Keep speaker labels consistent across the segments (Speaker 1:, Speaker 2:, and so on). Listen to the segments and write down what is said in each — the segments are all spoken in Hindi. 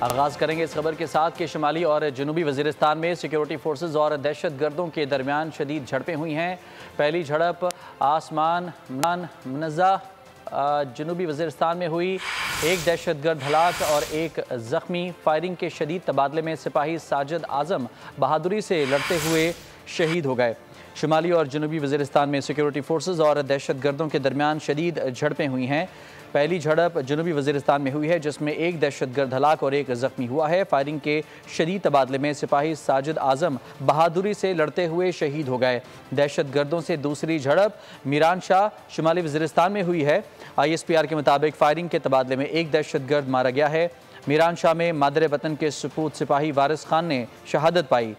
Speaker 1: आगाज़ करेंगे इस खबर के साथ कि शुमाली और जनूबी वज़ीरिस्तान में सिक्योरिटी फोर्सेज और दहशत गर्दों के दरमियान शदीद झड़पें हुई हैं। पहली झड़प आसमान मनज़ा जनूबी वज़ीरिस्तान में हुई। एक दहशत गर्द हलाक और एक ज़ख्मी। फायरिंग के शदीद तबादले में सिपाही साजिद आज़म बहादुरी से लड़ते हुए शहीद हो गए। शुमाली और जनूबी वज़ीरिस्तान में सिक्योरिटी फोर्सेज और दहशत गर्दों के दरमियान शदीद झड़पें हुई हैं। पहली झड़प जनूबी वज़ीरिस्तान में हुई है, जिसमें एक दहशत गर्द हलाक और एक ज़ख्मी हुआ है। फायरिंग के शदीद तबादले में सिपाही साजिद आज़म बहादुरी से लड़ते हुए शहीद हो गए। दहशत गर्दों से दूसरी झड़प मीरान शाह शुमाली वज़ीरिस्तान में हुई है। ISPR के मुताबिक फायरिंग के तबादले में एक दहशत गर्द मारा गया है। मीरान शाह में मादर वतन के सपूत सिपाही वारिस खान ने शहादत पाई।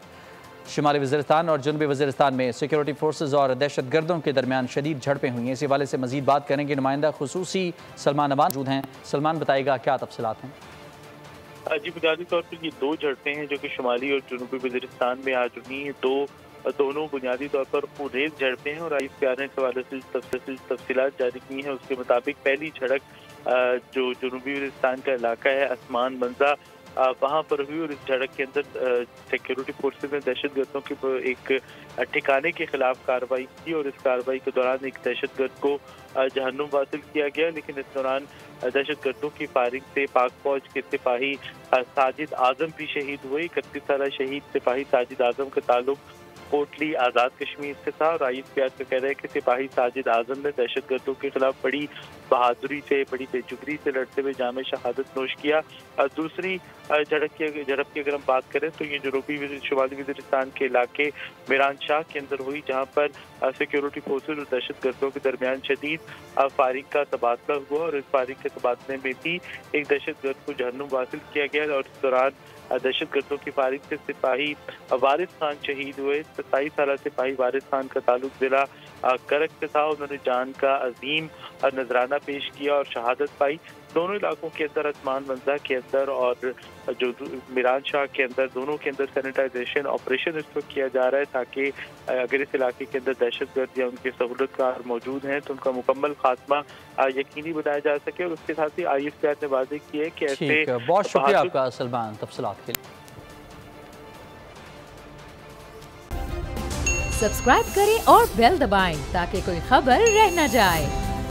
Speaker 1: शुमाली वज़ीरिस्तान और जनूबी वज़ीरिस्तान में सिक्योरिटी फोर्सेज और दहशत गर्दों के दरमियान शदीद झड़पें हुई हैं। इस हवाले से मजीद बात करेंगे नुमाइंदा खुसूसी सलमान अमान मौजूद हैं। सलमान, बताएगा क्या तफसीलात हैं?
Speaker 2: जी, बुनियादी तौर पर ये दो झड़पें हैं जो कि शुमाली और जनूबी वज़ीरिस्तान में आज हुई हैं। दोनों बुनियादी तौर पर खूनरेज़ झड़पें हैं और ISPR ने इस हवाले से तफसीलात जारी की हैं। उसके मुताबिक पहली झड़प जो जनूबी वज़ीरिस्तान का इलाका है आसमान मंजा, वहाँ पर हुई और इस झड़प के अंदर सिक्योरिटी फोर्सेज ने दहशतगर्दों के एक ठिकाने के खिलाफ कार्रवाई की और इस कार्रवाई के दौरान एक दहशतगर्द को जहन्नुम हासिल किया गया। लेकिन इस दौरान दहशतगर्दों की फायरिंग से पाक फौज के सिपाही साजिद आज़म भी शहीद हुए। 31 साल शहीद सिपाही साजिद आज़म का ताल्लुक कोटली आज़ाद कश्मीर से था और ISPR का कह रहा है कि सिपाही साजिद आज़म ने दहशतगर्दों के खिलाफ बड़ी बहादुरी से, बड़ी बेजुगरी से लड़ते हुए जामे शहादत नोश किया। दूसरी झड़प की अगर हम बात करें तो ये जनूबी शुमाली वज़ीरिस्तान के इलाके मीरान शाह के अंदर हुई, जहाँ पर सिक्योरिटी फोर्सेज और दहशतगर्दों के दरमियान शदीद फायरिंग का तबादला हुआ और इस फायरिंग के तबादले में भी एक दहशतगर्द को जहन्नुम हासिल किया गया और इस दौरान दहशतगर्दों की फायरिंग से सिपाही वारिस खान शहीद हुए। 27 साल सिपाही वारिस खान का ताल्लुक जिला करक से था। उन्होंने जान का अजीम नजराना पेश किया और शहादत पाई। दोनों इलाकों के अंदर आसमान मंजा के अंदर और जो मीरान शाह के अंदर, दोनों के अंदर सैनिटाइजेशन ऑपरेशन इस वक्त किया जा रहा है ताकि अगर इस इलाके के अंदर दहशतगर्द या उनके सहूलतकार मौजूद हैं तो उनका मुकम्मल खात्मा यकीनी बनाया जा सके। और उसके साथ ही ISPR ने वादे किए है कि ऐसे
Speaker 1: बहुत शुक्रिया आपका सलमान तफसीलात के लिए।
Speaker 3: सब्सक्राइब करें और बेल दबाएं ताकि कोई खबर रह न जाए।